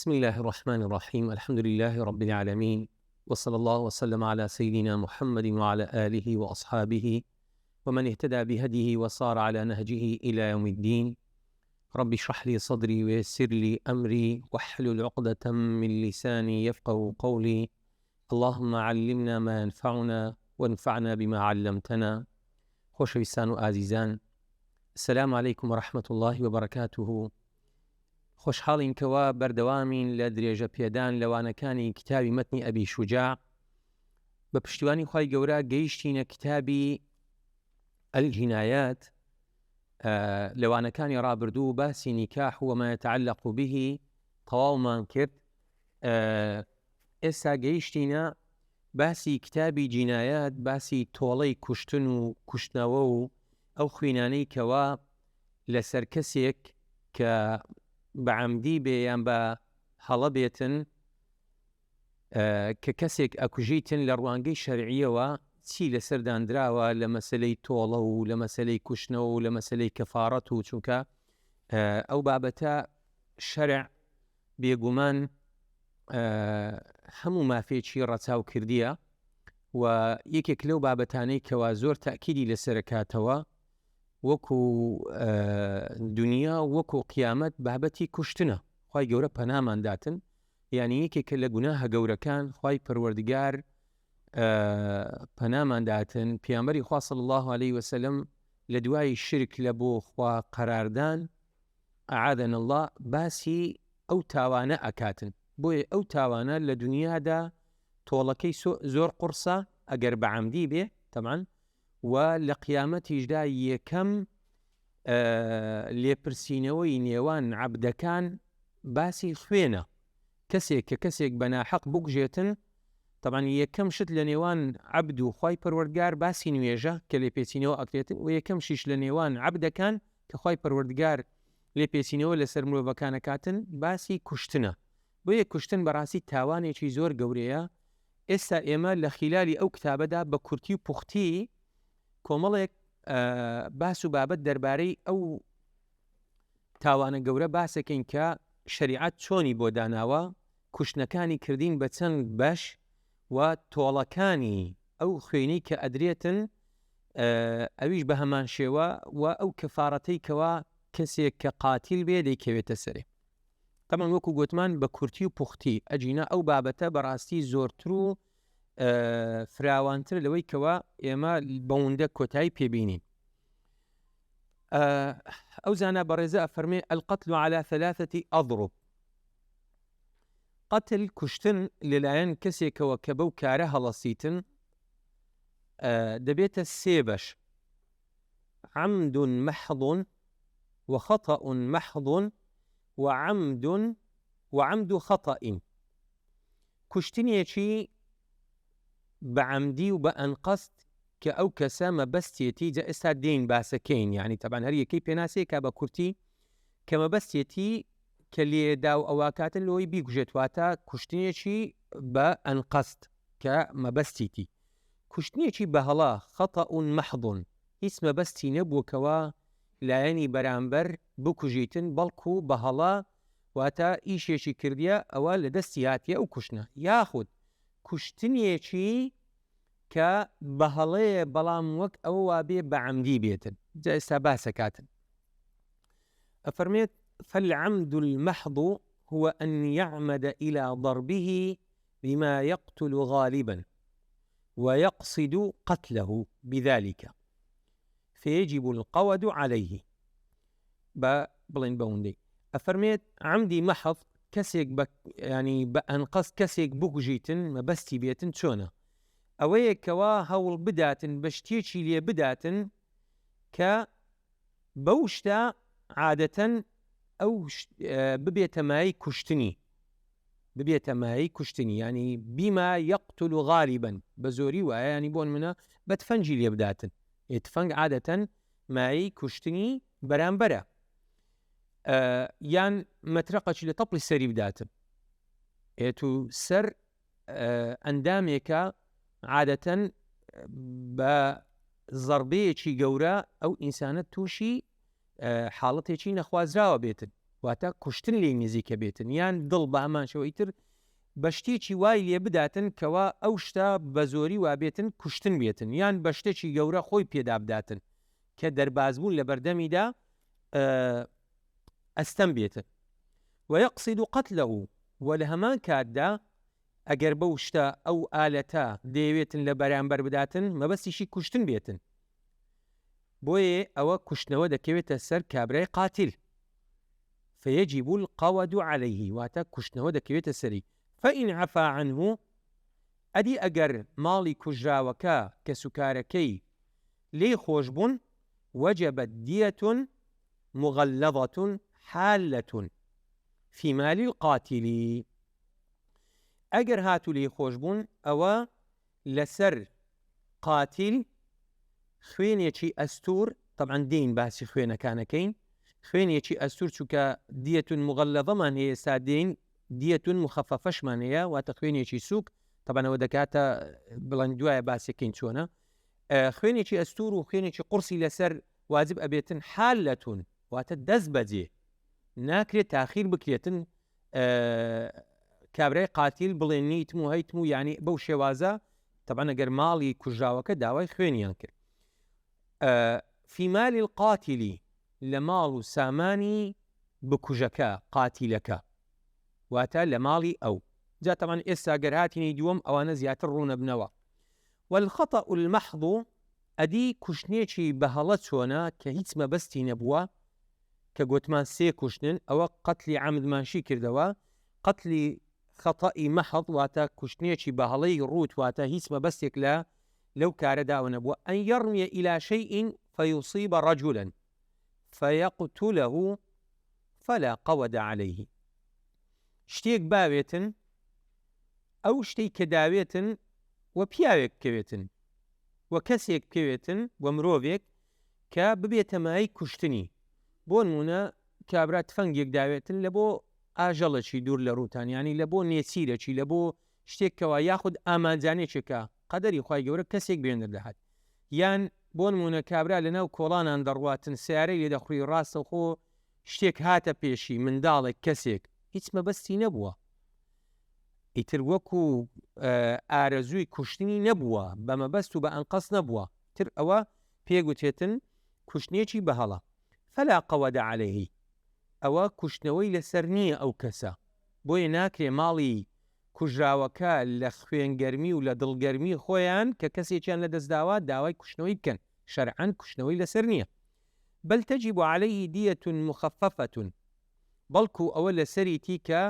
بسم الله الرحمن الرحيم. الحمد لله رب العالمين، وصلى الله وسلم على سيدنا محمد وعلى آله وأصحابه ومن اهتدى بهديه وصار على نهجه إلى يوم الدين. رب اشرح لي صدري ويسر لي أمري واحلل عقدة من لساني يفقه قولي. اللهم علمنا ما ينفعنا وانفعنا بما علمتنا. خۆشەویستان و ئازیزان، السلام عليكم ورحمة الله وبركاته. خۆشحاڵین کەوا بەردەوامین لە درێژە پێدان لەوانەکانی کتابی مەتنی ئەبی شوجاع. بە پشتیوانی خوای گەورە گەیشتینە کتابی الجینایات، لەوانەکانی ڕابردوو باسی نیکاح وما يتعلق به تەواومان کرد. ئێستا گەیشتینە باسی کتابی جینایات، باسی تۆڵەی کوشتن و کوشتنەوە و ئەو خوێنانەی کەوا لەسەر کەسێک کە بەعەمدی بێ یان بە هەڵە بێتن کە کەسێک ئەکوژیتن لە ڕوانگەی شەرعیەوە چی لەسەردانراوە لە مەسەلەی تۆڵە و لە مەسەلەی کوشتنەوە و لە مەسەلەی کەفارەت و چونکە ئەو بابەتە شەرع بێگومان هەموو مافێکی ڕەچاو کردیە و یەکێک لەو بابەتانەی کەوا زۆر تاکیدی لەسەرکاتەوە وەکو دنیا وەکو قیامەت بابەتی کوشتنە. خوای گەورە پەنامانداتن، یعنی یەکێکە لە گوناهە گەورەکان خوای پەروەردگار پەنامانداتن. پێغەمبەری خوا صلی الله علیه وسلم لە دوای شرک لە بۆ خوا قەراردان ئەعاذنا الله باسی ئەو تاوانە ئەکاتن. بۆیە ئەو تاوانە لە دنیادا تۆڵەکەی زۆر قورسە ئەگەر بەعەمدی بێ تەمان، و لە قیامەتیشدا یەکەم لێپرسینەوەی نێوان عەبدەکان باسی خوێنە. کەسێک کە کەسێک بەناحەق بکوژێتن، تەمان یەکەم شت لە نێوان عەبد و خوای پەروەردگار باسی نوێژە کە لێپێچینەوە ئەکرێتن، و یەکەم شیش لە نێوان عەبدەکان کە خوای پەروەردگار لێپێچینەوە لەسەر مرۆڤەکانەکاتن باسی کوشتنە. بۆیە کوشتن بەڕاستی تاوانێکی زۆر گەورەیە. ئێستا ئێمە لە خیلالی ئەو کتابەدا بە کورتی و پوختی کۆمەڵێک باس و بابەت دەربارەی ئەو تاوانە گەورە باسەکەین کە شەریعەت چۆنی بۆ داناوە، کوشتنەکانی کردین بە چەند بەش و تۆڵەکانی ئەو خوێنەی کە ئەدرێتن ئەویش بە هەمان شێوە، و ئەو کەفارەتەی کەوا کەسێک کە قاتیل بێ دەیکەوێتە سەرێ. تەمان وەکو گوتمان بە کورتی و پوختی ئەجینە ئەو بابەتە بەڕاستی زۆرتر و فراوانتر لەوەی کەوا ئێمە بەوەندە کۆتایی پێبینین. ئەو زانە بەڕێزە ئەفەرمێ القتل على ثلاثة أضرب. قتل کوشتن لەلایەن کەسێکەوە کە بەو کارە هەڵەسیتن دەبێتە سێ بەش: عەمد محض وخطأ محض وعەمد خطأ. کوشتنێکی بەعەمدی و بە ئەنقەست کە ئەو کەسە مەبەستێتی جا ئێستا دێین باسەکەین، یعنی تەبان هەر یەکەی پێناسەیەکە بە کورتی کە مەبەستێتی کە لێدا و ئەواکاتن لەوەی بیکوژێت، واتە کوشتنێکی بە ئەنقەست کە مەبەستیتی. کوشتنێکی بە هەڵا خەتە محض، هیچ مەبەستی نەبووکەوە لایەنی بەرامبەر بکوژیتن، بەڵکو بە هەڵا واتە ئیشێکی کردیە ئەوە لە دەستی هاتیە ئەو کوشتنە، یاخود کوشتنێکی کە بە هەڵەیە بەڵام وەک ئەوە وابێ بەعەمدی بێتن. جا ئێستا باسەکاتن ئەفەرمێت فالعمد المحض هو أن يعمد إلى ضربه بما يقتل غالبا ويقصد قتله بذلك فيجب القود عليه. بڵێن بەوەندەی ئەفەرمێت عەمدی مەحض کەسێک ینی بە ئەنقەست کەسێک بکوژیتن مەبەستی بێتن چۆنە؟ ئەوەیە کەوا هەوڵ بداتن بە شتێکی لێ بداتن کە بەو شتە عادەتەن ئەو ببێتە مای کوشتنی، ینی بیما یەقتل غالیبا، بە زۆری وایە، ینی بۆن منە بە تفەنگی لێ بداتن. تفەنگ عادەتەن مای کوشتنی بەرامبەرە، یان مەترەقەکی لە تەپڵی سەری بداتن. و سەر ئەندامێکە عادەتەن بە زەربەیەکی گەورە ئەو ئینسانە تووشی حاڵەتێکی نەخوازراوە بێتن. واتە کوشتن لێ نزیکە بێتن یان دڵ بە ئەمان شەوەیتر بە شتێکی وای لێ بداتن کەوا ئەو شتا بە زۆری وابێتن کوشتن بێتن یان بە شتێکی گەورە خۆی پێدا بداتن کە دەربازبوون لە بەردەمیدا ئەستەم بێتن ويقصد قتله و لە هەمان کاتدا ئەگەر بەو شتە ئەو ئالەتە دەیەوێتن لە بەرامبەر بداتن مەبەستیشی کوشتن بێتن بۆیە ئەوە کوشتنەوە دەکەوێتە سەر کابرای قاتیل فيجب القود عليه واتە کوشتنەوە دەکەوێتە سەری فإن عفا عنه ئەدی ئەگەر ماڵی کوژراوەکە کە سوکارەکەی لێی خۆش بوون وجبت دية مغلظة حالة في مال القاتل ئەگەر هاتو لێی خۆش بوون ئەوە لەسەر قاتیل خوێنێکی ئەستور طبعا دین باسی خوێنەکانەکەین خوێنێکی ئەستور چووکە دیەتون مغلظەمان هەیە ئێستا دین دیەتون مخەفەفەشمان هەیە واتە خوێنێکی سووک طبعاەوە دەکاتە بڵند دوایە باسیەکەین چۆنە خوێنێکی ئەستور و خوێنێکی قورسی لەسەر واجب ئەبێتن حالەتون واتە دەست بەجێ ناکرێت تاخیر بکرێتن کابرای قاتیل بڵێ نیتم و هەیتم و یعنی بەو شێوازە طبعا ئەگەر ماڵی کوژراوەکە داوای خوێنیان کرد في مال القاتل لە ماڵ و سامانی بکوژەکە قاتیلەکە واتە لە ماڵی ئەو جا طبعا ئێستا گەر هاتینی دووەم ئەوانە زیاتر ڕوونە بنەوە والخطأ المحض ئەدی کوشتنێکی بەهەڵە چۆنە کە هیچ مەبەستی نەبووە کە گوتمان سێ کوشتن ئەوە قەتلی عەمدمانشی کردەوە قەتلی خەتەئی مەحض واتە کوشتنێکی بەهەڵەی ڕوت واتە هیچ مەبەستێک لەو کارەداوە نەبووە ئەن يرمي إلى شيء فيصيب رجلا فيقتله فلا قود عليه شتێک باوێتن ئەو شتەی کە داوێتن و پیاوێک بکەوێتن و کەسێک بکەوێتن و مرۆڤێک کە ببێتە مای کوشتنی بۆ نمونە کابرا تفەنگێک داوێتن لە بۆ ئاژەڵەکی دوور لە ڕووتان ینی لە بۆ نێچیرەکی لە بۆ شتێکەوە یاخود ئامانجانێکێکە قەدەری خوای گەورە کەسێک بێنەر دەهات یان بۆ نمونە کابرا لەناو کۆڵانان دەڕواتن سیارەی لێ دەخوڕی ڕاستە خۆ شتێک هاتە پێشی منداڵێک کەسێک هیچ مەبەستی نەبووە ئیتر وەکو ئارەزووی کوشتنی نەبووە بە مەبەست و بە ئەنقەس نەبووە تر ئەوە پێگوتێتن کوشتنێکی بەهەڵە فلا قود عليه ئەوە کوشتنەوەی لەسەر نییە ئەو کەسە بۆیە ناکرێ ماڵی کوژراوەکە لە خوێنگەرمی و لە دڵگەرمی خۆیان کە کەسێکیان لە دەستداوە داوای کوشتنەوەی بکەن شەرعەن کوشتنەوەی لەسەر نییە بل تجب عليه دية مخففة بەڵکو ئەوە لەسەری تیکە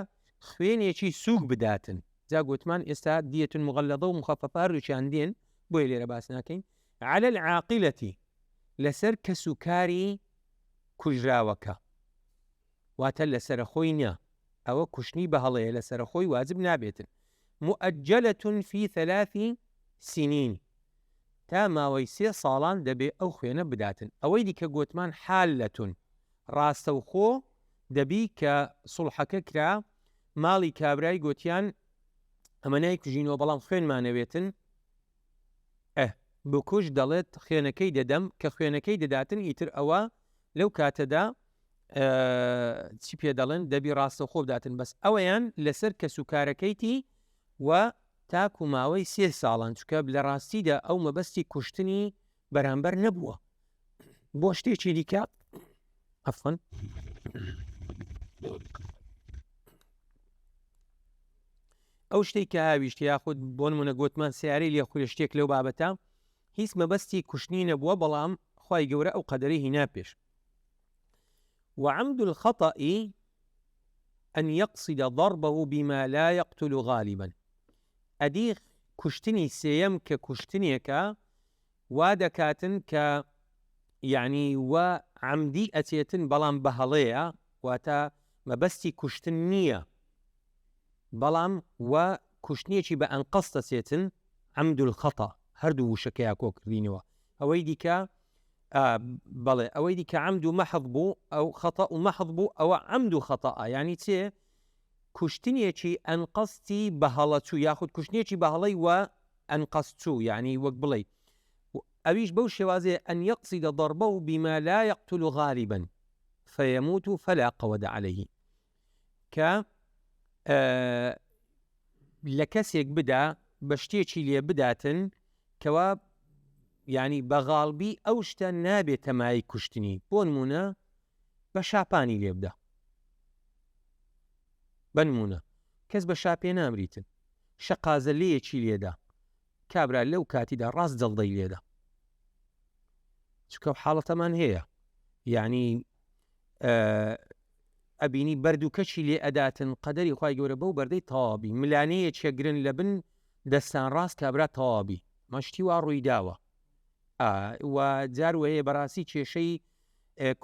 خوێنێکی سووک بداتن جا گوتمان ئێستا دیەة مغلظة و مخففە هەردووچیان دێن بۆیە لێرە باس ناکەین على العاقلة لەسەر کەس و کاری کوژراوەکە واتە لەسەر خۆی نییە ئەوە کوشتنی بەهەڵەیە لەسەر خۆی واجب نابێتن مؤجلة في 3 سنين تا ماوەی 3 ساڵان دەبێ ئەو خوێنە بداتن ئەوەی دیکە گوتمان حالەتون ڕاستە و خۆ دەبی کە سوڵحەکە کرا ماڵی کابرای گوتیان ئەمەنای کوژینەوە بەڵام خوێنمانەوێتن بکوژ دەڵێت خوێنەکەی دەدەم کە خوێنەکەی دەداتن ئیتر ئەوە لەو کاتەدا چی پێ دەڵێن دەبی ڕاستە خۆ بداتن بەس ئەوەیان لەسەر کە سوکارەکەیتی و تاکو ماوەی 3 ساڵان چکە لە ڕاستیدا ئەو مەبەستی کوشتنی بەرامبەر نەبووە بۆ شتێکی دیکە ئەفەن ئەو شتێک کە هاویشت یاخود بۆ نمونە گوتمان سیارەی لێ خوێ شتێک لەو بابەتە هیچ مەبەستی کوشتنی نەبووە بەڵام خوای گەورە ئەو قەدەرەی هینا پێش وعمد الخطأ أن يقصد ضربه بما لا يقتل غالبا ئەدی کوشتنی سێیەم کە کوشتنیەکە وا دەکاتن کە یعنی و عەمدی ئەچێتن بەڵام بەهەڵەیە واتە مەبەستی کوشتن نییە بەڵام و کوشتنیەکی بە ئەنقەس دەچێتن عەمد الخەطە هەردوو وشەکەیە کۆکردینەوە ئەوەی دیکە بەڵێ ئەوەی دیکە عەمد و مەحض بوو ئەو خەتە و مەحض بوو ئەوە عەمد و خەتەئە یعنی چێ کوشتنێکی ئەنقەستی بەهەڵە چوو یاخود کوشتنێکی بەهەڵەی و ئەنقەس چوو یعنی وەک بڵێ ئەویش بەو شێوازێ ئەن یەقصد ضربه بما لا يقتل غالبا فيموت فلا قود عليه کە لە کەسێک بدا بە شتێکی لێ بداتن کەوا ینی بەغاڵبی ئەو شتە نابێت تەمای کوشتنی بۆ نمونە بە شاپانی لێ بدە بە نمونە کەس بە شاپێ نامریتن شەقازە لەیەکی لێدا کابرا لەو کاتیدا ڕاست دڵدەی لێدا چکە حاڵەتەمان هەیە یعنی ئەبینی بەردووکەچی لێ ئەداتن قەدەری خوای گەورە بەو بەردەی تەواوی ملانەیە چێگرن لە بن دەستان ڕاست کابرا تەواوی مەشتی وا ڕووی داوە و جار وەیە بەڕاستی کێشەی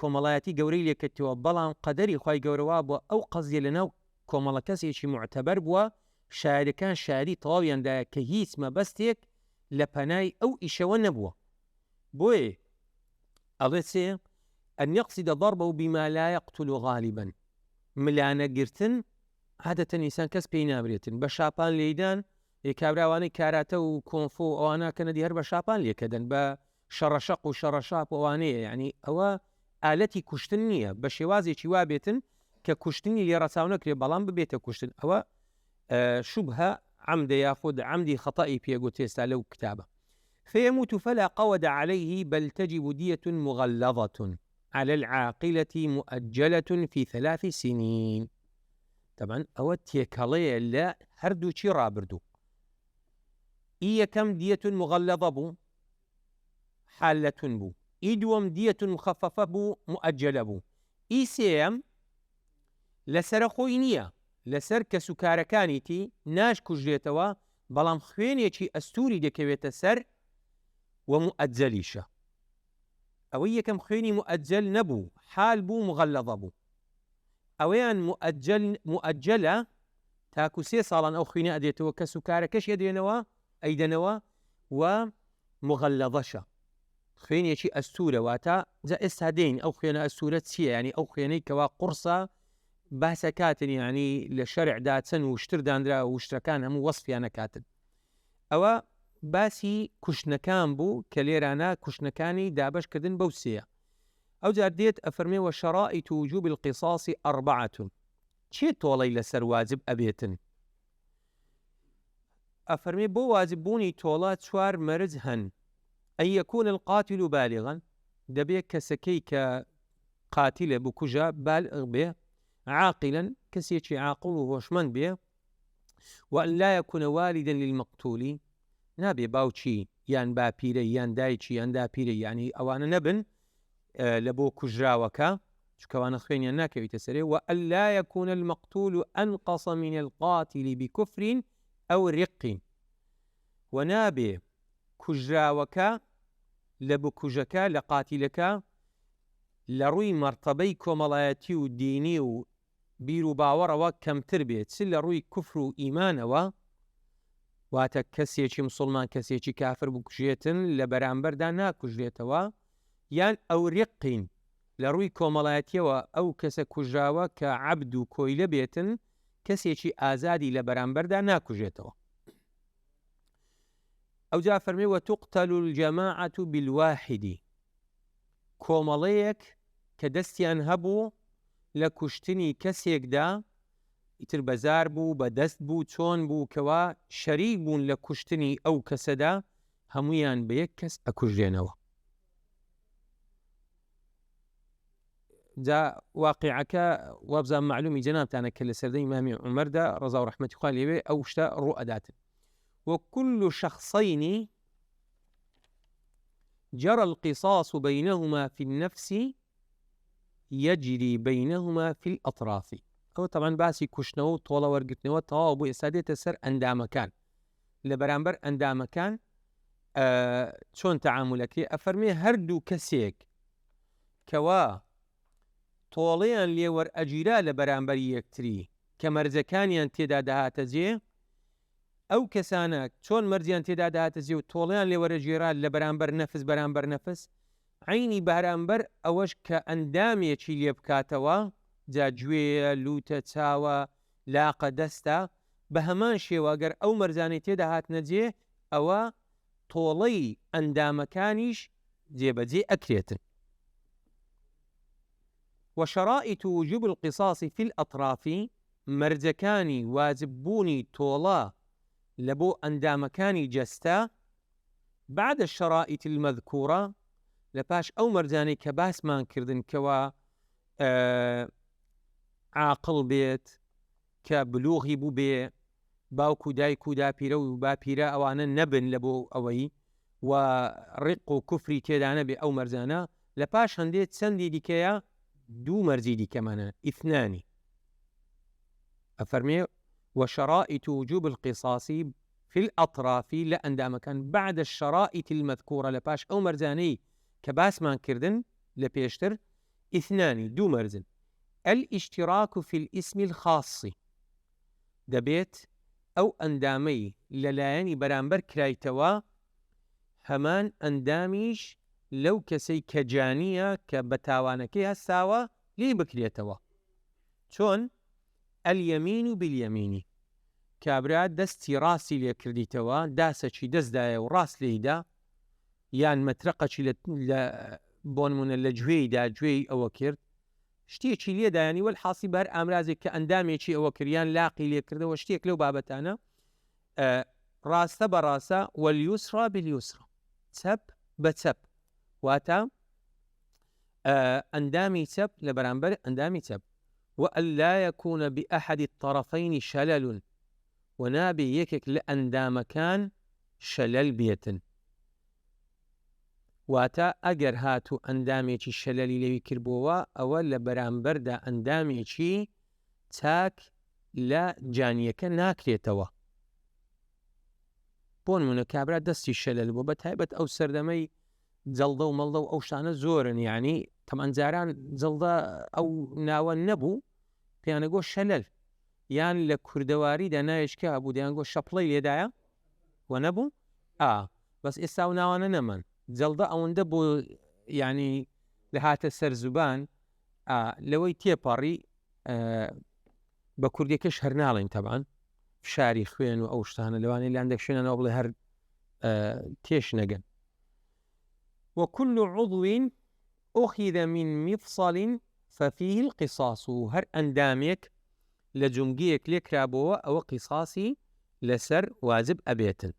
کۆمەڵایەتی گەورەی لێکردەوە بەڵام قەدەری خوای گەورەوە بۆ ئەو قەزیە لەناو کۆمەڵە کەسێکی معتەبەر بووە شاعرەکان شاری تەواویاندایە کە هیچ مەبەستێک لە پەنای ئەو ئیشەوە نەبووە بۆیە ئەڵێ چێ أن يقصد ضربه بما لا يقتل غالبا ملانە گرتن عادەتەن ئینسان کەس پێی نامرێتن بە شاپان لێدان کابراوانەی کاراتە و کۆنفۆ ئەوانەکەنە دیهر بە شاپان لێکەدەن بە شەڕەشەق و شەڕەشاپ ئەوانەیە یعنی ئەوە ئالەتی کوشتن نییە بە شێوازێکی وا بێتن کە کوشتنی لێ ڕەچاو نەکرێ بەڵام ببێتە کوشتن ئەوە شوبهە عەمدە یاخود عەمدی خەتەئی پێگوت ئێستا لەو کتابە فيموت فلا قود عليه بل تجب دية مغلظة على العاقلة مؤجلة في 3 سنين طبعا أو تيكالية لا هردو شي رابردو كم دية مغلظة بو حالة بو دوم دية مخففة بو مؤجلة بو سيم لسر خوينية لسر كسكاركانيتي ناش كجريتوا بلام خوينيكي أستوري دكويت سر ومؤجليشة ئەوەی یەکەم خوێنی مؤجل نەبوو حال بوو مغلظە بوو ئەوەیان مؤجلە تاکو 3 ساڵان ئەو خوێنە ئەدێتەوە کە سوکارەکەش ئەدێنەوە ئەیدەنەوە و مغلظەشە خوێنێکی ئەستورە واتە جا ئێستا دێین ئەو خوێنە ئەستورە چییە ینی ئەو خوێنەی کەوا قورسە باسە کاتن ینی لە شەرعدا چەند وشتر دانرا و وشتەکان هەموو وەسفیانە کاتن ئەوە باسی کوشتنەکان بوو کە لێرانە کوشتنەکانی دابەشکردن بەو سێیە ئەو جار دێت ئەفەرمێ وشرائط وجوب القصاص 4 چێ تۆڵەی لەسەر واجب ئەبێتن ئەفەرمێ بۆ واجب بوونی تۆڵە 4 مەرج هەن ئەن يكون القاتل بالغا دەبێت کەسەکەی کە قاتیلە بکوژە بالغ بێ عاقلا کەسێکی عاقڵ و هۆشمەند بێ وأن لا يكون والدا للمقتول نابێ باوچی یان باپیرە یان دایکی یان داپیرە یعنی ئەوانە نەبن لە بۆ کوژراوەکە چکەوانە خوێنیان ناکەویتە سەرێ وأن لا يكون المقتول أنقص من القاتل بكفر أو رق ونابێ کوژراوەکە لە بکوژەکە لە قاتیلەکە لە ڕووی مەرتەبەی کۆمەڵایەتی و دینی و بیر و باوەڕەوە کەمتر بێت چ لە ڕووی کوفر و ئیمانەوە واتە کەسێکی مسلمان کەسێکی کافر بکوژێتن لە بەرامبەردا ناکوژێتەوە یان ئەو ڕقین لە ڕووی کۆمەڵایەتیەوە ئەو کەسە کوژراوە کە عەبد و کۆیلە بێتن کەسێکی ئازادی لە بەرامبەردا ناکوژێتەوە ئەو جا فەرمێ وتقتل الجماعة بالواحد کۆمەڵەیەک کە دەستیان هەبوو لە کوشتنی کەسێکدا ئیتر بەزار بوو بە دەست بوو چۆن بوو کەوا شەریک بوون لە کوشتنی ئەو کەسەدا هەمویان بە یەک کەس ئەکوژێنەوە جا واقعەکە وابزان معلومی جەنابتانە کە لە سەردەی ئیمامی عومەردا ڕەزا و ڕەحمەتی خوا لێوێ ئەو شتە ڕوو ئەداتن وكل شخصين جرى القصاص بينهما في النفس يجري بينهما في الأطراف أو طبعا باسي كشنو طولة ورقتنو طواب وإسادية سر أندامكان لبرامبر أندامكان شون تعاملك أفرمي هردو كسيك كوا طوليان ليور أجيرا لبرامبر يكتري كمرزكانيان تيدا دهات جي ئەو کەسانە چۆن مەرجیان تێدا داهاتەجێ و تۆڵیان لێوەرەگێرا لە بەرامبەر نەفس بەرامبەر نەفس عینی بەرامبەر ئەوەش کە ئەندامێکی لێ بکاتەوە جا گوێیە لوتە چاوە لاقە دەستە بە هەمان شێوەگەر ئەو مەرجانەی تێدا هاتنەجێ ئەوە تۆڵەی ئەندامەکانیش جێبەجێ ئەکرێتن وشرائط وجوب القصاص في الأطراف مرجكاني واجبوني تولا لبو أندامكاني جستا بعد الشرائط المذكورة لباش أو مرجاني كباس مان كردن كوا عاقل بيت كبلوغي بو بي باوكو دايكو دا بيرو با بيرا أوانا نبن لبو أوي ورق كفري تيدانا بي أو مرزانا لباش هنديت سندي ديكيا دو مرزي دي كمان 2 أفرمي وشرائط وجوب القصاص في الأطراف لأندام كان بعد الشرائط المذكورة لباش أو مرزاني كباس مان كردن لبيشتر 2 دو مرزن الاشتراك في الاسم الخاص دبيت أو أندامي للايني برامبر كرايتوا همان أنداميش لو كسي كجانية كبتاوانكي هساوا لي بكريتوا چون اليمين باليمين كابرا دستي راسي لي كرديتوا داسة شي دست دايا وراس ليدا يان مترقة شي بون من اللجوي دا جوي أو كرد شتيكي لي دا يعني والحاصي بهر أمرازي كأندامي شي أو كريان لاقي لي كرده وشتيك لو بابتانا راسة براسة واليسرى باليسرى تب بتب واتا أندامي تب لبرامبر أندامي تب وأن لا يكون بأحد الطرفين شلل ونابي يكك لأندام كان شلل بيتن واتا أجر هاتو أندامي چي شللي لوي كربوا أول لبرامبر دا أندامي چي تاك لا جانيك ناكريتوا بون منو كابرا دستي الشلل وبتهيبت أو سردمي جلده وملده أو شانه زورن يعني طبعا زاران جلده أو ناوان نبو بيانقو شلل يعني لكردواري دا نايش كابو ديانقو شبلي ليدايا ونبو بس إساو ناوانا نمان جلده أو ندبو يعني لهات السرزبان لوي تيباري بكردي كش هرنالين طبعا في شاري خوين وأوشتانا لواني اللي عندك شنو نوبل هر تيش نجن وكل عضو أخذ من مفصل ففيه القصاص هر أندامك لجمجيك لكرابوه أو قصاصي لسر واجب أبيتن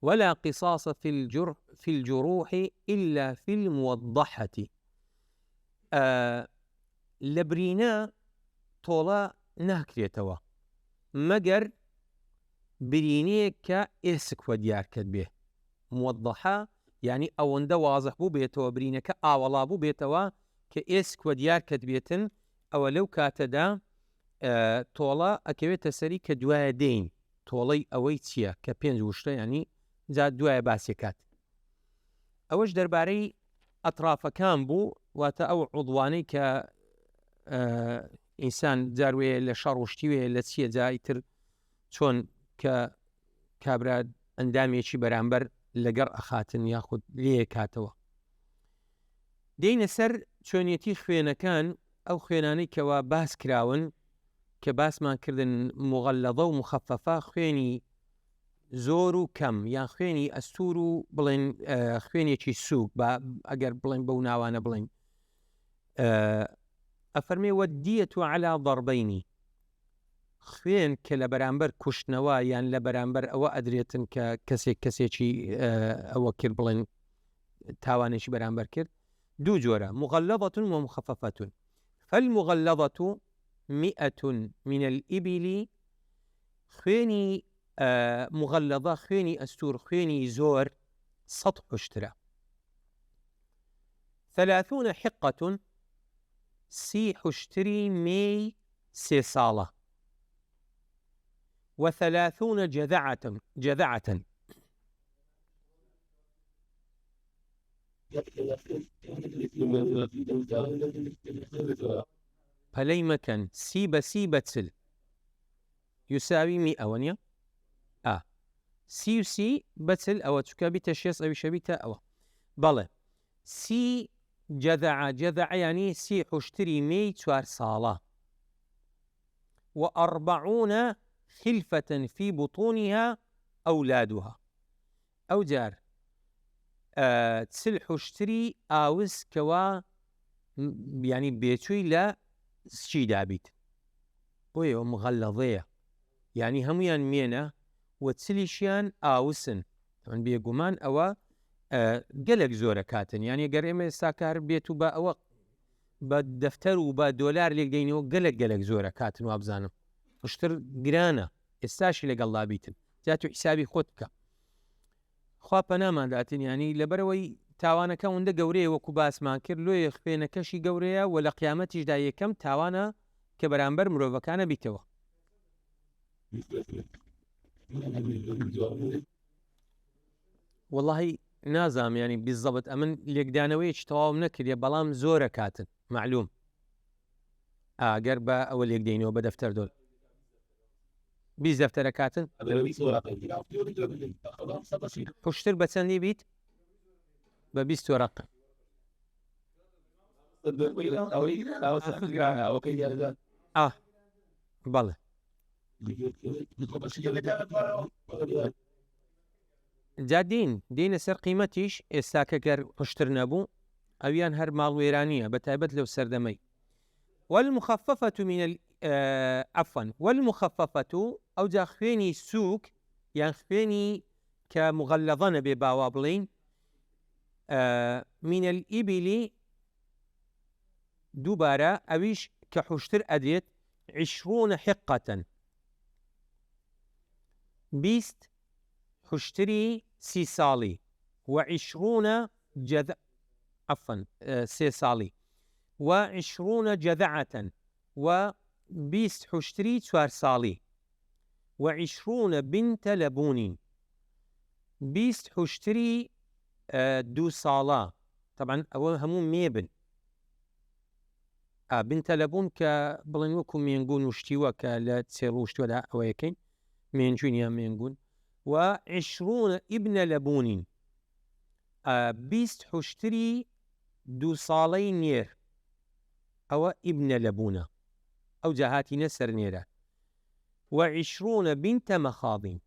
ولا قصاص في الجروح إلا في الموضحة لبرينا طولا ناكريتوا مجر برينيك إسك وديار كدبه موضحة يعني أوندا واضح بو بيتوا برينك والله بو بيتوا كإسك وديار كدبيتن أو لو كاتدا طولا أكيد تسري كدواء دين طولي أويتيا كبين وشتا يعني زاد دواء باسكات أوش درباري أطراف كان بو واتا أو عضواني ك إنسان جاروي لشر وشتوي لتسيه زايتر چون كابرا أندامي شي برامبر لقر أخاتن ياخد ليه كاتوا دين سر چونيتي خوينا كان أو خويناني كوا باس كراون كباس ما كردن مغلظة ومخففة خويني زورو كم يا خويني أستورو بلين خويني شي سوق أجر بلين بوناوانا بلين أفرمي والدية على ضربين خوين كلبرامبر كشنوا يعني لبرامبر أو أدريتن كسي شي أو كير بلين تاوانيش برامبر كير دو جورا مغلظة ومخففة فالمغلظة 100 من الإبل خويني مغلظة خويني أستور خويني زور سطح اشترى 30 حقة سيح اشتري مي سيصالة 30 جذعة فلي مكان سيبة سل يساوي 100 ونيا سي بتسل أو تكابي تشيص أو شبيتا أو بله سي جذع يعني سي حشتري 100 صالة 40 خلفة في بطونها أولادها أو جار تسل حشتري آوز كوا ینی بێچووی لە سچی دابیت بۆیە ئەو مغەلڵەضەیە یعنی هەمویان مێنە و چلیشیان ئاوسن ئەمن بێگومان ئەوە گەلێک زۆرە کاتن یعنی گەر ئێمە ئێستا کار بێت و بە ئەوە بە دەفتەر و بە دۆلار لێک دەینەوە گەلێک زۆرە کاتن و بزانم پشتر گرانە ئێستاشی لەگەڵ بیتن جات و حیسابی خۆت بکە خوا پەنامانداتن ینی لەبەرەوەی تاوانەکە هەندە گەورەیە وەکو باسمان کرد لۆیە خوێنەکەشی گەورەیە و لە قیامەتیشدا یەکەم تاوانە کە بەرامبەر مرۆڤەکانە بیتەوە واللهی نازام ینی بیزەبت ئەمن لێکدانەوەیەکی تەواو نەکردێ بەڵام زۆرە کاتن معلوم ئاگەر بە ئەوە لێک دەینەوە بە دەفتەر دۆل 20 دەفتەرە کاتن پشتر بە چەندی بیت بە 20 وەرەق بەڵێ جا دینە سەر قیمەتیش ئێستا کە گەر پشتر نەبوو ئەویان هەر ماڵ وێرانیە بە تایبەت لەو سەردەمەی والمخففة من عفوا والمخففة أو جا خوێنی سووک یان خوێنی کە مغەلڵەضە نەبێ باوا بڵین من الإبل دووبارە ئەویش کە حوشتر ئەدێت 20 حقة 20 حوشتری 30 ساڵی و20 جذع عفوا 3 ساڵی و20 جذعة و20 حوشتری 4 ساڵی و20 بنت لبون 20 حوشتری 2 ساڵە طبعا ئەوە هەموو مێبن بنتە لەبوون کە بڵێن وەکو مێنگون وشتیوە کە لە چێڕوشتوەدا ئەوە یەکەین مێنجوونیان مێنگون و20 ئیبنە لەبوونین 20 حوشتری 2 ساڵەی نێر ئەوە ئیبنە لەبوونە ئەو جاهاتینە سەر نێرە و20 بنتە مەخاضین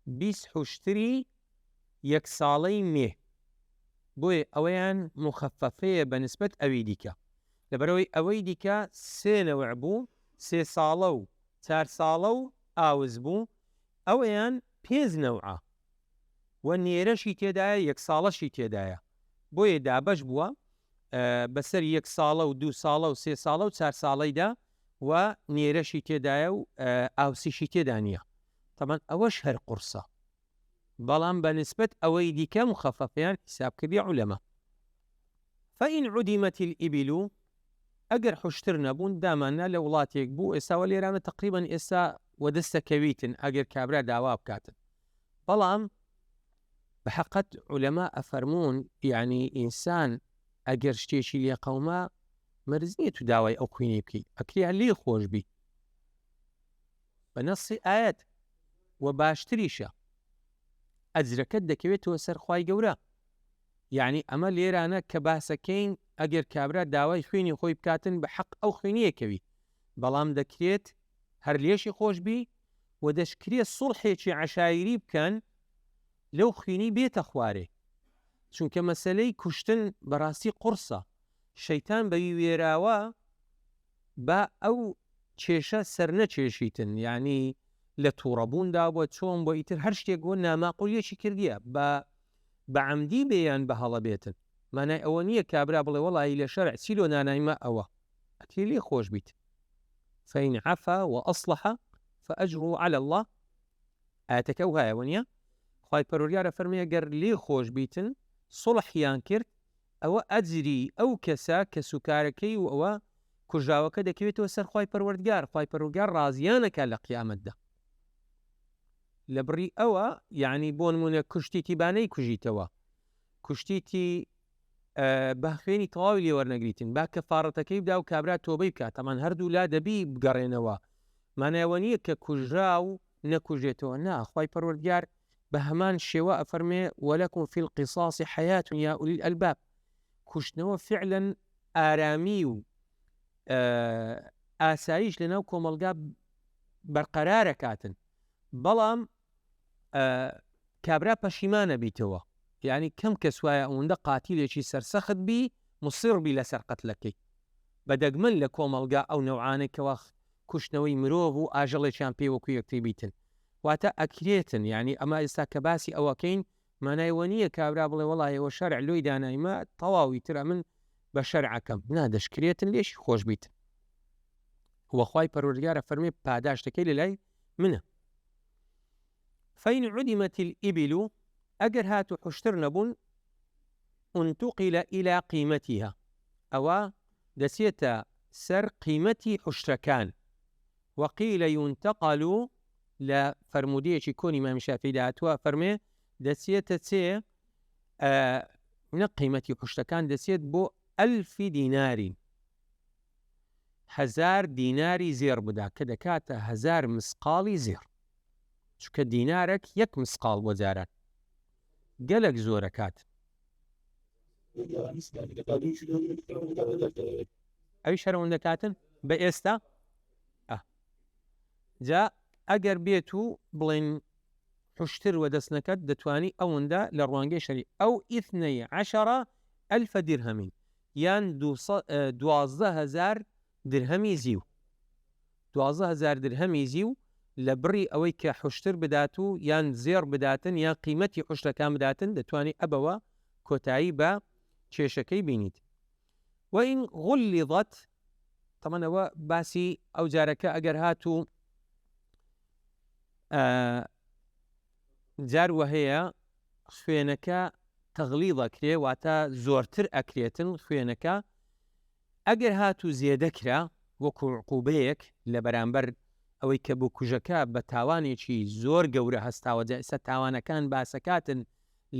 20 حوشتری 1 ساڵەی مێ بۆیە ئەوەیان مخەفەفەیە بە نسبەت ئەوی دیکە لەبەرەوەی ئەوەی دیکە 3 نەوع بوو 3 ساڵە و 4 ساڵە و ئاوز بوو ئەوەیان 5 نەوعە و نێرەشی تێدایە 1 ساڵەشی تێدایە بۆیە دابەش بووە بەسەر 1 ساڵە و 2 ساڵە و 3 ساڵە و 4 ساڵەیدا و نێرەشی تێدایە و ئاوسیشی تێدا نییە تەمان ئەوەش هەر قورسە بەڵام بە نسبەت ئەوەی دیکە مخەفەفەیان حسابکردی عولەما فإن عدمت الإبل ئەگەر حوشتر نەبوون داماننا لە وڵاتێک بوو ئێستاوە لێرانە تقریبا ئێستا وەدەستەکەویتن ئەگەر کابرا داوا بکاتن بەڵام بەحەقەت عولەما ئەفەرمونون یعنی ئینسان ئەگەر شتێکی لێ قەوما مەرج نییە تو داوای ئەو خوێنەی بکەیت ئەکریا لێ خۆش بی بە نەسی ئاەت و باشتریشە ئەجرەکەت دەکەوێتەوە سەر خوای گەورە یعنی ئەمە لێرانە کە باسەکەین ئەگەر کابرا داوای خوێنی خۆی بکاتن بە حەق ئەو خوێنیەکەوی بەڵام دەکرێت هەر لێشی خۆش بی و دەشکرێت سوڵحێکی عەشایری بکەن لەو خوێنی بێتە خوارێ چونکە مەسەلەی کوشتن بەڕاستی قورسە شەیتان بەوی وێراوە بە ئەو کێشە سەر نەچێشیتن یعنی لە تووڕەبووندا بۆ چۆن بۆ ئیتر هەر شتێک بۆ ناماقولیەکی کردیە بە عەمدی بێیان بە هەڵە بێتن مانای ئەوە نییە کابرا بڵێ وەڵی لە شەرع چیلۆ نانایمە ئەوە ئەکری لێ خۆش بیت فإن عفا وأصلح فأجره على الله ئاەتەکە و هایەوە نییە خوای پەروەردگار فەرمێ گەر لێ خۆش بیتن سوڵحیان کرد ئەوە ئەجری ئەو کەسە کە سوکارەکەی و ئەوە کوژاوەکە دەکەوێتەوە سەر خوای پەروەردگار خوای پەروەردگار ڕازیانەکە لە قیامەتدا لە بڕی ئەوە یعنی بۆ نمونە کوشتێکی بانەی کوژیتەوە کوشتێکی بە خوێنی تەواوی لێ وەرنەگریتن با کەفارەتەکەی بدا و کابرا تۆبەی بکات تەمان هەردوو لا دەبی بگەڕێنەوە مانایەوە نییە کە کوژرا و نەکوژێتەوە نا خوای پەروەردگار بە هەمان شێوە ئەفەرمێ وەلەکم فی القیصاص حەیات یا ئولی الئەلباب کوشتنەوە فعلا ئارامی و ئاسایش لەناو کۆمەلگا بەرقەرارە کاتن بەڵام کابرا پەشیمانە بیتەوە یعنی کەم کەس وایە ئەوەندە قاتیلێکی سەرسەخت بی مصیربی لەسەر قەتلەکەی بەدەگمەن لە کۆمەڵگا ئەو نەوعانێکەوە کوشتنەوەی مرۆڤ و ئاژەڵێکیان پێ وەکو یەکتری بیتن واتە ئەکرێتن یعنی ئەمە ئێستا کە باسی ئەوەکەین مانایوە نییە کابرا بڵێ وەڵایەوە شەرع لۆی دانایمە تەواوی ترە من بە شەرعەکەم نادەشکرێتن لێشی خۆش بیتن وەخوای پەروەردگارە فەرمێ پاداشتەکەی لە لای منە فەین عودمەت الئیبل ئەگەر هاتو حوشتر نەبوون انتقل إلى قيمتها ئەوە دەچێتە سەر قیمەتی حوشتەکان وقيل ينتقل لە فەرمودەیەکی کۆنی ئیمام شافعی داهاتووە فەرمێ دەچێتە چێ نە قیمەتی حوشتەکان دەچێت بۆ 1000 دیناری 1000 دیناری زێر بدا کە دەکاتە 1000 مسقاڵی زێر چونکە دینارێک 1 مسقاڵ بۆ جاران گەلێک زۆرە کات ئەوی شەرەوەن دەکاتن بە ئێستا جا ئەگەر بێت و بڵێن حوشتر وە دەستنەکەت دەتوانی ئەوەندە لە ڕوانگەی شەری ئەو ئیثنەی 10,000 درهەمین یان 12,000 درهەمی زیو 12,000 درهەمی زیو لە بڕی ئەوەی کە حوشتر بدات و یان زێر بداتن یان قیمەتی حوشتەکان بداتن دەتوانی ئەبەوە کۆتایی بە کێشەکەی بینیت وئین غلیظت تەمەنەوە باسی ئەو جارەکە ئەگەر هاتوو جار وهەیە خوێنەکە تەغلیظە کرێ واتە زۆرتر ئەکرێتن خوێنەکە ئەگەر هاتوو زێدەکرا وەکو عقوبەیەک لە بەرامبەر ئەوەی کە بۆ کوژەکە بە تاوانێکی زۆر گەورە هەستاوە ئێستا تاوانەکان باسەکاتن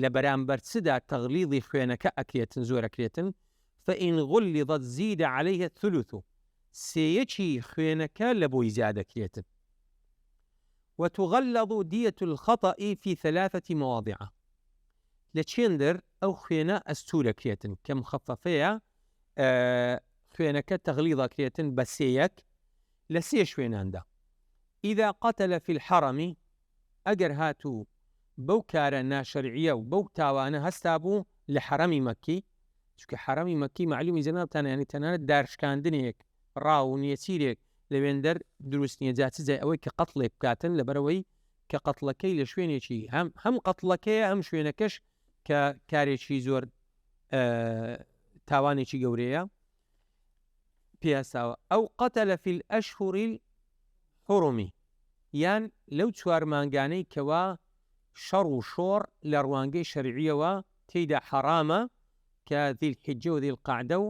لە بەرامبەر چدا تەغلیظی خوێنەکە ئەکرێتن زۆر ئەکرێتن فإن غلظت زيد عليه الثلث سێیەکی خوێنەکە لە بۆی زیادەکرێتن وتغلظ دية الخطأ في 3 مواضع لچێندر ئەو خوێنە ئەستورەکرێتن کە مخەفەفەیە خوێنەکە تەغلیظەکرێتن بە سێیەک لە سێ شوێناندا إذا قتل في الحرم ئەگەر هاتوو بەو کارە ناشەرعیە و بەو تاوانە هەستا بوو لە حرەمی مەکی چونکە حرەمی مەکی معلومی جەنابتان ینی تەنانەت دارشکاندنێک ڕاو نیەچیرێک لەوێندەر دروست نییە جا چ جای ئەوەی کە قەتڵێک بکاتن لەبەرەوەی کە قەتڵەکەی لە شوێنێکی هەم قەتڵەکەیە هەم شوێنەکەش کە کارێکی زۆر تاوانێکی گەورەیە پیاساوە ئەو قەتەلە فی الأشهر الحرم یان لەو 4 مانگانەی کەوا شەڕ و شۆڕ لە ڕوانگەی شەرعیەوە تێیدا حەرامە کە ذی الحجە و ذی القعدە و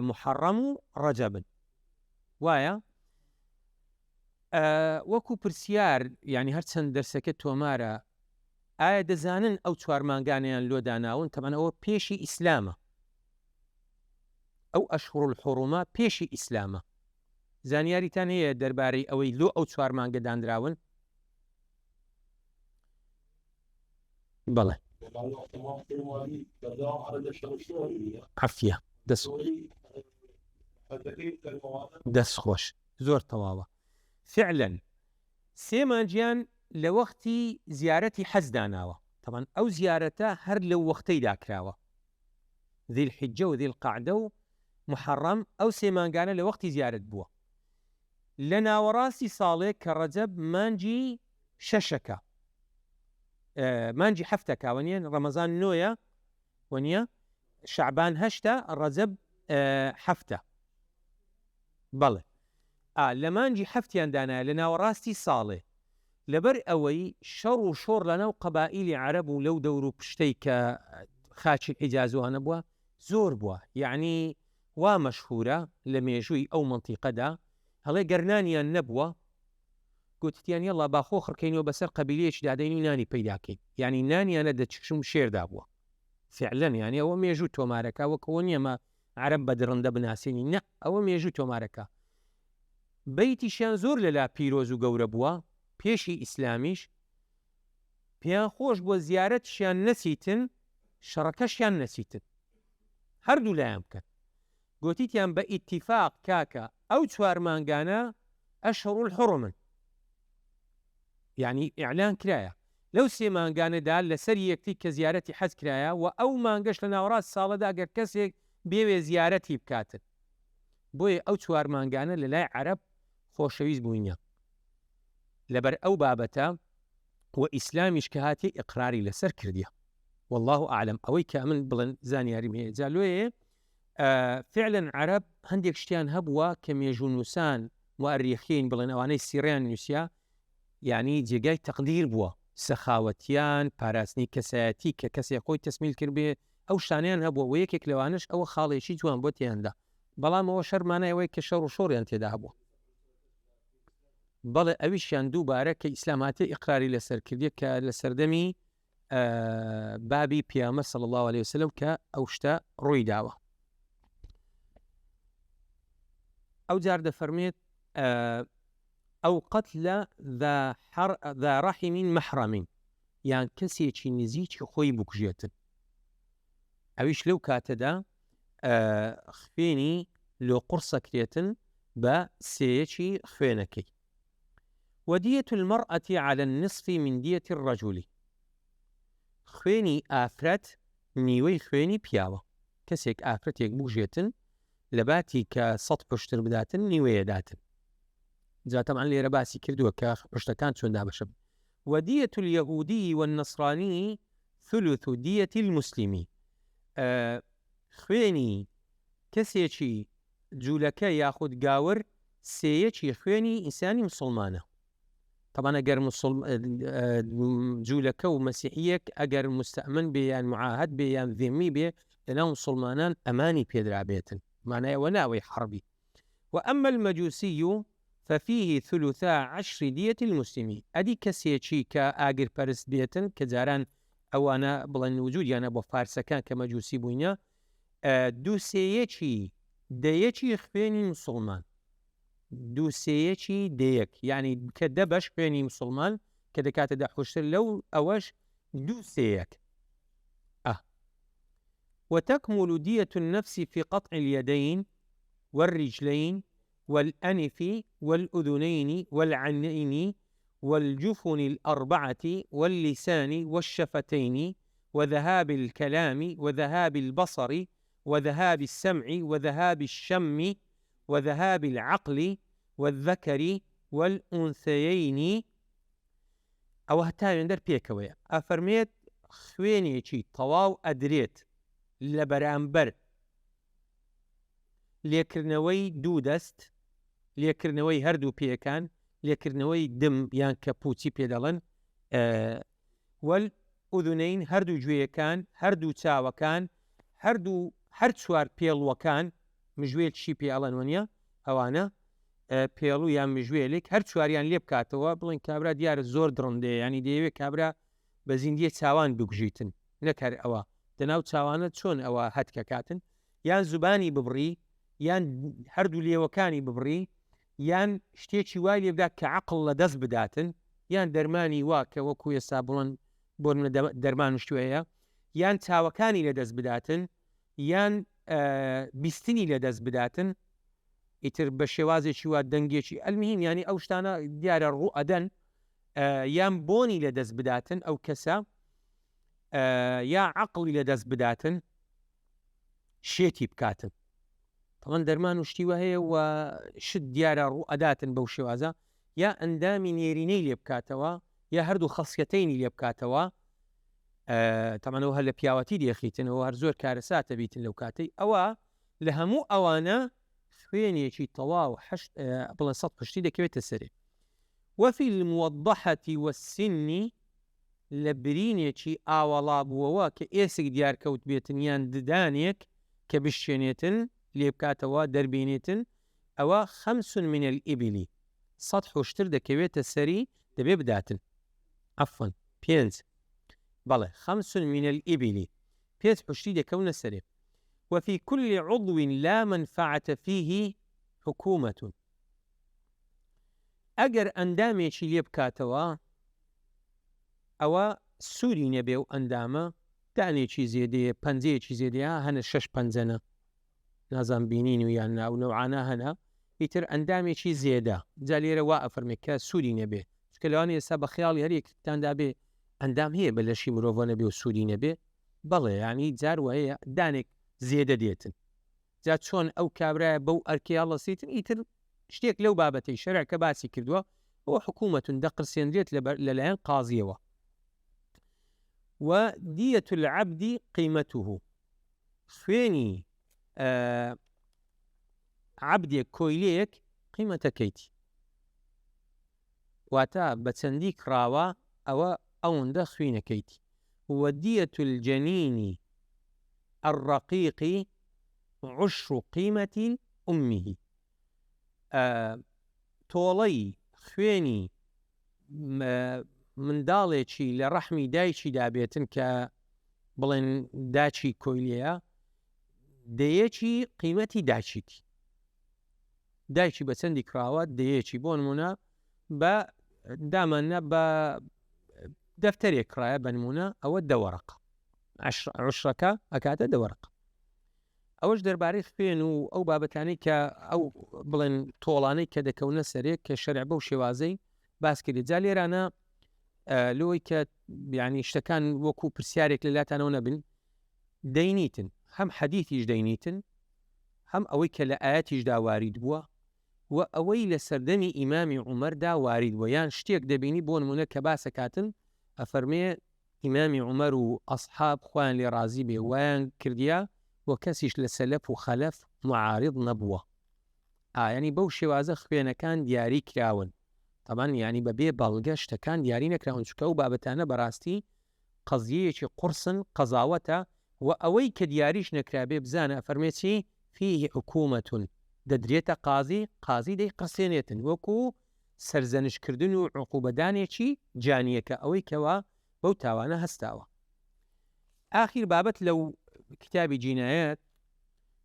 محەڕەم و ڕەجەبن وایە وەکو پرسیار یعنی هەرچەند دەرسەکە تۆمارە ئایا دەزانن ئەو 4 مانگانیان لۆ داناون تەمان ئەوە پێشی ئیسلامە ئەو ئەشهور الحورومە پێشی ئیسلامە زانیاریتان هەیە دەربارەی ئەوەی لۆ ئەو 4 مانگە دانراون بەڵێ عەفیە دەست خۆش زۆر تەواوە فعلا سێ مانجیان لە وەختی زیارەتی حەج داناوە طبعا ئەو زیارەتە هەر لەو وەختەی داکراوە ذی الحجە و ذی القعدە و محەڕەم ئەو سێ مانگانە لە وەختی زیارەت بووە لە ناوەڕاستی ساڵێک کە ڕەجەب مانجی شەشەکە مانجی هەفتەکە وەنیە ڕەمەزان 9 وەنیە شەعبان 8 ڕەجەب 7 بەڵێ لە مانجی هەفتیان دانایە لە ناوەڕاستی ساڵێ لەبەر ئەوەی شەڕ و شۆڕ لەناو قەبائیلی عەرەب و لەو دەور و پشتەی کە خاچی حیجازوانە بووە زۆر بووە یعنی وا مەشهورە لە مێژووی ئەو منتیقەدا هەڵێ گەرنانیان نەبووە گوتیان یەڵا باخۆ خڕکەینەوە بەسەر قەبیلەیەکی دادەینی نانی پەیداکەین یعنی نانیانە دەچشم شێردا بووە فعلا یعنی ئەوە مێژوو تۆمارەکە وەکەوە نیەمە عەرەب بە درڕندە بناسیێنی نە ئەوە مێژوو تۆمارەکە بەیتیشیان زۆر لەلا پیرۆز و گەورە بووە پێشی ئیسلامیش پێیان خۆش بۆ زیارەتشیان نەچیتن شەڕەکەشیان نەچیتن هەردوو لایان بکەن گوتیتیان بە ئیتیفاق کاکە ئەو 4 مانگانە ئەشهور الحورومن یعنی ئیعلان کرایە لەو 3 مانگانەدا لەسەر یەکتی کە زیارەتی حەج کرایە و ئەو مانگەش لە ناوەڕاست ساڵەدا ئەگەر کەسێک بێوێ زیارەتی بکاتن. بۆیە ئەو 4 مانگانە لە لای عەرەب خۆشەویست بووینە. لەبەر ئەو بابەتە و ئیسلامیش کە هاتی ئیقراری لەسەر کردیە. والله ئاعلم ئەوەی کە من بڵێن زانیاریم هەیە. جا لێیە فعلا عەرەب هەندێک شتیان هەبووە کە مێژوونووسان مؤرخین بڵێن ئەوانەی سیڕیان نووسیا یعنی جێگای تەقدیر بووە، سەخاوەتیان، پاراستنی کەسایەتی کە کەسێک خۆی تەسمیل کرد بێ ئەو شتانیان هەبووە و یەکێک لەوانش ئەوە خاڵێکی جوان بۆ تێیاندا. بەڵام ئەوە شەرمانای ئەوەی کە شەڕ و شۆڕیان تێدا هەبووە. بەڵێ ئەویشیان دووبارە کە ئیسلام هاتێ ئیقراری لەسەر کردیە کە لە سەردەمی بابی پیامە صلی الله عليه وسلم کە ئەو شتە ڕووی داوە. ئەو جار دەفەرمێت ئەو قەتلە ذا ڕەحیم مەحرەم، یان کەسێکی نزیکی خۆی بکوژێتن. ئەویش لەو کاتەدا خوێنی لۆ قورسەکرێتن بە سێیەکی خوێنەکەی. ودية المرأة على النصف من دية الرجل. خوێنی ئافرەت نیوەی خوێنی پیاوە. کەسێک ئافرەتێک بکوژێتن لە باتی کە 100 پشتر بداتن نیوەیە داتن. جا تەمان لێرە باسی کردووە کە پشتەکان چۆندا بەشە. ودية اليهودي والنصراني ثلث دية المسلمي. خوێنی کەسێکی جوولەکە یاخود گاور سێیەکی خوێنی ئینسانی مسلمانە. طبعا ئەگەر جوولەکە و مەسیحیەک ئەگەر مستەمن بێ یان معاهد بێ یان ذێمی بێ لەناو مسلمانان ئەمانی پێدرا بێتن، مانایەوە ناوەی حربی. وأما المجوسي ففيه 13 دية المسلمين. ئەدی کەسێکی کە ئاگر پەرست بێتن کە جاران ئەوانە بڵێن وجودیانە بۆ فارسەکان کە مەجوسی بووینە، 2/3 دەیەکی خوێنی مسلمان، 2/3 دەیەک یعنی کە 10 بەش خوێنی مسلمان کە دەکاتە 10 خوشتر لەو ئەوەش 2/3. وتكمل دية النفس في قطع اليدين والرجلين والأنف والأذنين والعينين والجفن الأربعة واللسان والشفتين وذهاب الكلام وذهاب البصر وذهاب السمع وذهاب الشم وذهاب العقل والذكر والأنثيين. أو هتا يندر بيكوية أفرميت خوينيكي طواو أدريت لبرامبر لێکردنەوەی دوو دەست، لێکردنەوەی هەردوو پێەکان، لێکردنەوەی دم یان کەپوچی پێدەڵن، والأذنين هەردوو گوێیەکان، هەردوو چاوەکان، هەر 4 پێڵوەکان، مژوێلشی پێڵەن وەنیە ئەوانە پێڵوو یان مژوێلێک هەر 4یان لێ بکاتەوە بڵین کابرا دیارە زۆر درڕندەیە، ینی دەیەوێت کابرا بە زیندیە چاوان بگوژیتن نەکار ئەوە دەناو چاوانە چۆن ئەوە هەتکە کاتن، یان زوبانی ببڕی، یان هەردوو لێوەکانی ببڕی، یان شتێکی وای لێ بدات کە عەقڵ لە دەست بداتن، یان دەرمانی وا کە وەکو ئێستا بڵێن بۆ دەرمان شتوەیە، یان چاوەکانی لە دەست بداتن، یان بیستنی لە دەست بداتن، ئیتر بە شێوازێکی وا دەنگێکی ئەلمهیم ینی ئەو شتانە دیارە ڕوو ئەدەن، یان بۆنی لە دەست بداتن ئەو کەسە، یا عەقڵی لە دەست بداتن شێتی بکاتن. طبعا دەرمان و شتیوە هەیە و شت دیارە ڕوو ئەداتن بەو شێوازە، یا ئەندامی نێرینەی لێ بکاتەوە، یا هەردوو خەسیەتەینی لێ بکاتەوە. تەمەنەوە هەر لە پیاوەتی دێخیتنەوە هەر زۆر کارەساتە بیتن لەو کاتەی ئەوە لە هەموو ئەوانە خوێنێکی تەواو بڵێن 100 پشتی دەکەوێتە سەرێ. وەفی الموضحة والسن لە برینێکی ئاوەڵا بووەوە کە ئێسک دیارکەوت بێتن یان ددانێک کە بشێنێتن لێ بکاتەوە دەربێنێتن، ئەوە 5 من الإبل 100 حوشتر دەکەوێتە سەری دەبێ بداتن. عەفوەن 5 بەڵێ 5 من الإبل 5 حوشتی دەکەونە سەرێ. وفي كل عضو لا منفعة فيه حكومة. ئەگەر ئەندامێکی لێ بکاتەوە ئەوە سووری نەبێ و ئەندامە دانێکی زێدەیە پەنجەیەکی زێدەیە هەنە 6 پەنجەنە نازان بینین و یان ناو نەوعانە هەنا ئیتر ئەندامێکی زێدە. جا لێرە وا ئەفەرمێ کە سووری نەبێ چکە لەوانە ئێستا بە خەیاڵی هەر یەکتاندا بێ ئەندام هەیە بە لەشی مرۆڤ نەبێ و سوودی نەبێ بەڵێ ینی جار وەیە دانێک زێدە دێتن جا چۆن ئەو کابرایە بەو ئەرکیا لەسیتن ئیتر شتێک لەو بابەتەی شەرع کە باسی کردووە ئەوە حکوومەتون دەقرسێنرێت لەلایەن قازیەوە و دیەة العەبد قیمەته خوێنی عەبدێک کۆیلەیەک قیمەتەکەیتی واتە بە چەندی کراوە ئەوە ئەوەندە خوێنەکەیتی ودية الجنين الرقيق عشر قيمة أمه تۆڵەی خوێنی منداڵێکی لە ڕەحمی دایکی دابێتن کە بڵێن داچی کۆیلەیە دەیەکی قیمەتی داچیتی دایکی بە چەندی کراوە دەیەکی بۆ نمونە بە دامانە بە دەفتەرێک کرایە بە نمونە ئەوە دەوەڕق عشرەکە ئەکاتە دەوەڕق ئەوەش دەربارەی خوێن و ئەو بابەتانەی کە ئەو بڵێن تۆڵانەی کە دەکەونە سەرێک کە شەرع بەو شێوازەی باس کردێت جا لێرانە لۆی کە یعنی شتەکان وەکو پرسیارێک لەلاتانەوە نەبن دەینیتن هەم حەدیثیش دەینیتن هەم ئەوەی کە لە ئاەتیشدا وارد بووە و ئەوەی لە سەردەمی ئیمامی عومەردا وارد بووە یان شتێک دەبینی بۆ نمونە کە باسەکاتن ئەفەرمێ ئیمامی عومەر و ئەسحاب خوان لێ ڕازی بێ وایان کردیا و کەسیش لە سەلەف و خەلەف معارض نەبووە ینی بەو شێوازە خوێنەکان دیاری کراون طبعاً ینی بەبێ بەڵگە شتەکان دیاری نەکراون چکە و بابەتانە بەڕاستی قەزیەیەکی قورسن قەزاوەتە و ئەوەی کە دیاریش نەکرابێ بزانە ئەفەرمێ چی فيه حکوومەتون دەدرێتە قازی دەی قرسێنێتن وەکو سەرزەنشکردن و عقوبەدانێکی جانیەکە ئەوەی کەوا بەو تاوانە هەستاوە ئاخیر بابەت لەو کتابی جینایەت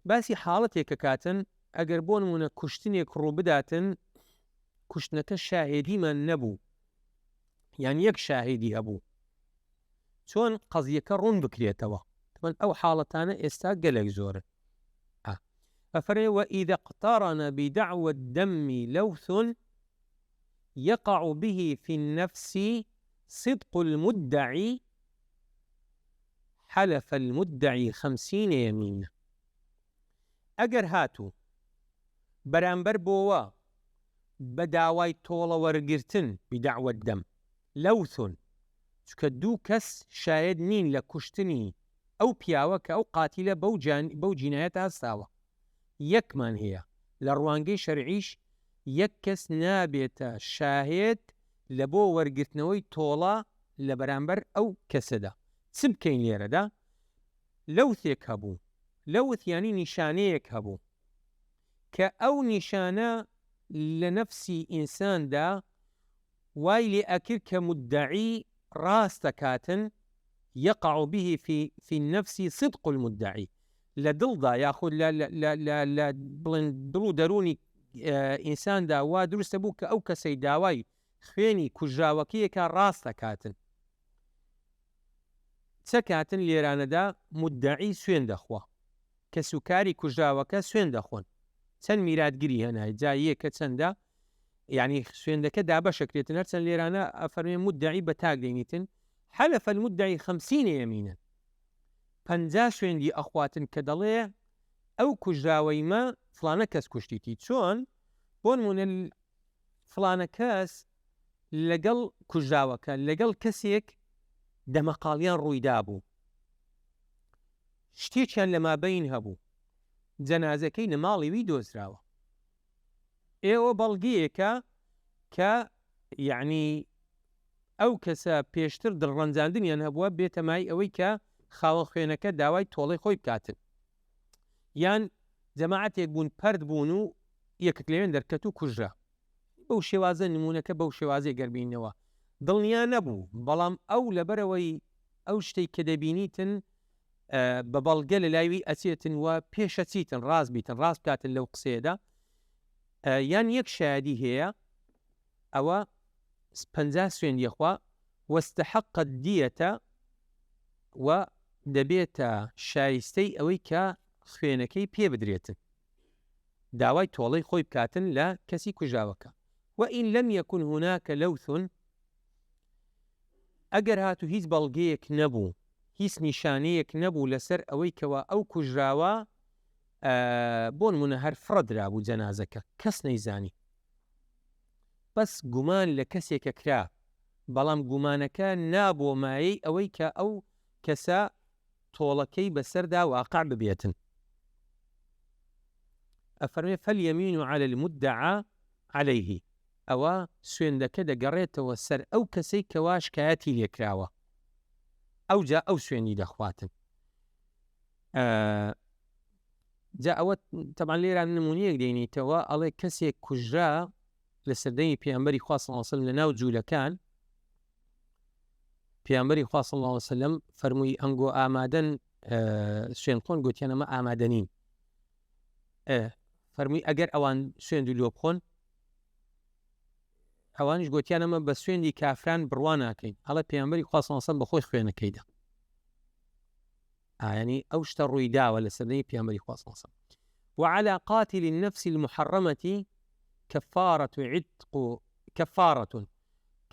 باسی حاڵەتێکە کاتن ئەگەر بۆ نمونە کوشتنێک ڕوو بداتن کوشتنەکە شاهێدیمان نەبوو یان یەک شاهێدی هەبوو چۆن قەزیەکە ڕوون بکرێتەوە ئەو حاڵەتانە ئێستا گەلێک زۆرن ففري وإذا اقترن بدعوى الدم لوث يقع به في النفس صدق المدعي حلف المدعي 50 يمين ئەگەر هاتوو بەرامبەر بۆوە بە داوای تۆڵە وەرگرتن بدعوى الدم لوث چکە دوو کەس شاید نین لە کوشتنی ئەو پیاوە کە ئەو قاتیلە بەو جینایەت هەستاوە یەکمان هەیە لە ڕوانگەی شەرعیش یەک کەس نابێتە شاهێد لە بۆ وەرگرتنەوەی تۆڵە لە بەرامبەر ئەو کەسەدا چ بکەین لێرەدا لەوثێک هەبوو لەوث ینی نیشانەیەک هەبوو کە ئەو نیشانە لە نەفسی ئینساندا وای لێ ئەکرد کە مدعی ڕاستەکاتن يقع به في النفس صدق المدعي لدڵدا یاخود لە بڵێن دڵ و دەرونی ئینساندا وا دروستە بوو کە ئەو کەسەی داوای خوێنی کوژراوەکەیەکە ڕاستەکاتن چە کاتن لێرانەدا مدعی سوێن دەخوا کە سوکاری کوژراوەکە سوێن دەخۆن چەند میراتگیری هەنای جا یەکە چەندە یعنی سوێندەکە دابەشەکرێتن هەرچەند لێرانە ئەفەرمێ مدعی بە تاک دەینیتن حلف المدعي 50 يمينا 50 سوێندی ئەخواتن کە دەڵێ ئەو کوژراوەیمە فلانە کەس کوشتیتی چۆن بۆ نمونە فلانە کەس لەگەڵ کوژراوەکە لەگەڵ کەسێک دەمەقاڵیان ڕوویدا بوو شتێکیان لە مابەین هەبوو جەنازەکەی لە ماڵی وی دۆزراوە ئێوە بەڵگەیەکە کە یعنی ئەو کەسە پێشتر دڵڕەنجاندنیان هەبووە بێتە مای ئەوەی کە خاوە خوێنەکە داوای تۆڵەی خۆی بکاتن یان جەماعەتێک بوون پەرد بوون و یەکت لەوێن دەرکەت و کوژرا بەو شێوازە نمونونەکە بەو شێوازەی گەربینەوە دڵنیا نەبوو بەڵام ئەو لەبەرەوەی ئەو شتەی کە دەبینیتن بە بەڵگە لە لایوی ئەچێتن و پێشەچیتن ڕاست بیتن ڕاست بکاتن لەو قسەیەدا یان یەک شایدی هەیە ئەوە 50 سوێندی خوا واستحق الدية و دەبێتە شایستەی ئەوەی کە خوێنەکەی پێ بدرێتن داوای تۆڵەی خۆی بکاتن لە کەسی کوژاوەکە وإن لم يكن هناك لوث ئەگەر هاتو هیچ بەڵگەیەک نەبوو، هیچ نیشانەیەک نەبوو لەسەر ئەوەی کەوا ئەو کوژراوە بۆ نمونە هەر فڕەدرا بوو جەنازەکە، کەس نەیزانی، بەس گومان لە کەسێکە کرا، بەڵام گومانەکە نابۆ مایەی ئەوەی کە ئەو کەسە تۆڵەکەی بەسەردا واقع ببێتن. ئەفەرمێ فەلیەمین عەلە المدعا عەلەیه، ئەوە سوێندەکە دەگەڕێتەوە سەر ئەو کەسەی کەوا شکایەتی لێکراوە، ئەوجا ئەو سوێندی دەخواتن. جا ئەوە تەبعاً لێران نمونەیەک دێنیتەوە، ئەڵێ کەسێک کوژرا لە سەردەمی پێغەمبەری خوا صلی الله علیه وسلم لە ناو جوولەکان، پێغەمبەری خوا صلی الله علیه وسلم فەرمووی ئەنگۆ ئامادەن سوێندخۆن، گوتیان ئەمە ئامادەنین. فەرمووی ئەگەر ئەوان سوێند و لۆ بخۆن، ئەوانیش گوتیان ئەمە بە سوێندی کافران بڕوا ناکەین. هەڵە پێغەمبەری خوا صلی الله علیه وسلم بە خۆی خوێنەکەیدا، یعنی ئەو شتە ڕووی داوە لە سەردەمی پێغەمبەری خوا صلی الله علیه وسلم. وعلى قاتل النفس المحرمة كفارة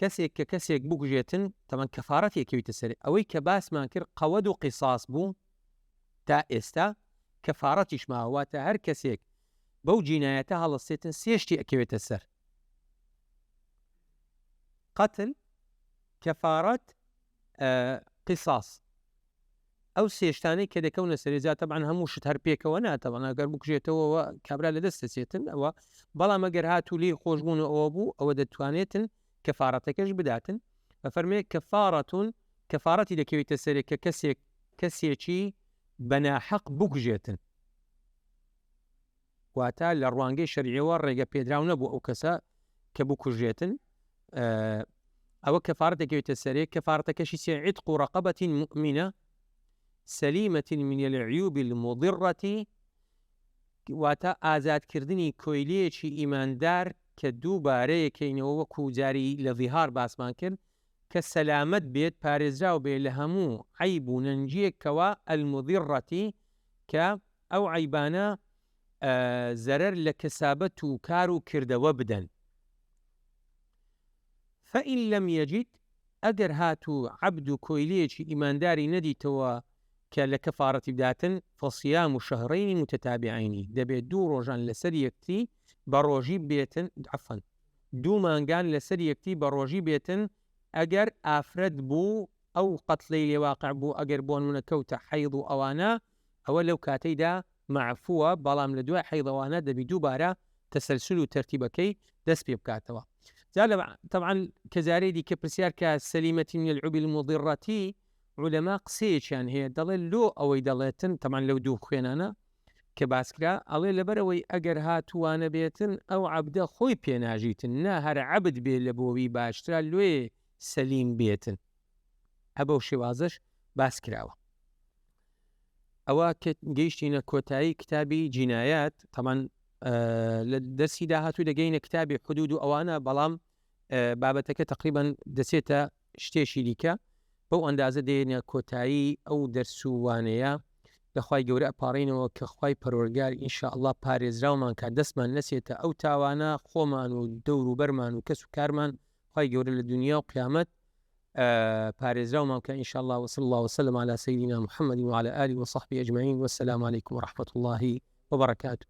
کەسێک کە کەسێک بکوژێتن، تەمان کەفارەتێکەوێتە سەر ئەوەی کە باسمان کرد قەوەد و قیساس بوو تا ئێستا، کەفارەتیش ماواتە هەر کەسێک بەو جینایەتە هەڵەستێتن سێشتی ئەکەوێتە سەر: قەتل، کەفارەت، قیساس. ئەو سێشتانەی کە دەکەونە سەرێجا تەبعاً هەموو شت هەر پێکەوە ناتەوان، ئەگەر بکوژێتەوە کابرا لە دەست دەچێتن ئەوە، بەڵام ئەگەر هاتوو لێی خۆشبوون ئەوە بوو ئەوە دەتوانێتن کەفارەتەکەش بداتن. فەرمێ کەفارەتون، کەفارەتی دەکەوێتە سەرێک کە کەسێکی بەناحەق بکوژێتن، واتە لە ڕوانگەی شەریعەوە ڕێگە پێدراو نەبوو ئەو کەسە کە بکوژێتن، ئەوە کەفارەت دەکەوێتە سەرێک. کەفارەتەکەشی سێ: عتق رقبة مؤمنة سليمة من العيوب المضرة، واتە ئازادکردنی کۆیلەیەکی ئیماندار کە دووبارەیەکەینەوە وەکو جاری لە ڤیهار باسمان کرد، کە سەلامەت بێت، پارێزراو بێت لە هەموو عیب و نەنجیەکەوە المضرەتی، کە ئەو عیبانە زەرەر لە کەسابەت و کار و کردەوە بدەن. فەئین لەم یەجید، ئەگەر هاتوو عەبد و کۆیلەیەکی ئیمانداری نەدیتەوە کە لە کەفارەتی بداتن، فەصیام شەهرەینی متتابعینی، دەبێت 2 ڕۆژان لەسەر یەکتی بە ڕۆژی بێتن، عەفەن 2 مانگان لەسەر یەکتی بە ڕۆژی بێتن. ئەگەر ئافرەت بوو ئەو قەتڵەی لێواقع بوو، ئەگەر بۆ نمونە کەوتە حەیض و ئەوانە، ئەوە لەو کاتەیدا معفووە، بەڵام لە دوای حەیضەوانە دەبی دووبارە تەسەلسل و تەرتیبەکەی دەست پێ بکاتەوە. جا طبعاً کە جارێ دیکە پرسیار کە سەلیمەتی من العیوب المضرة، علەما قسەیەکیان هەیە، دەڵێ لۆ ئەوەی دەڵێتن، تەمان لەو 2 خوێنانە کە باسکرا، ئەڵێ لەبەرەوەی ئەگەر هاتووانە بێتن ئەو عەبدە خۆی پێناژیتن، نا هەر عەبد بێ لە بۆوی باشترا لێ سەلیم بێتن. ئەبە و شێوازەش باس کراوە. ئەوە کە گەیشتینە کۆتایی کتابی جینایات، تەمان لە دەرسی داهاتوو دەگەینە کتابی حدود و ئەوانە، بەڵام بابەتەکە تقریباً دەچێتە شتێشی دیکە، بەو ئەندازە دێنە کۆتایی ئەو دەرسووانەیە. لەخوای گەورە ئەپاڕینەوە کە خوای پەروەردگار ئینشاءالله پارێزراومان کە دەستمان نەسێتە ئەو تاوانە، خۆمان و دەور و بەرمان و کەس و کارمان خوای گەورە لە دنیا و قیامەت پارێزراومان کە ئینشاءالله. وصلی الله وسلم على سيدنا محمد وعلى آله وصحبه أجمعين، والسلام عليكم ورحمة الله وبركاته.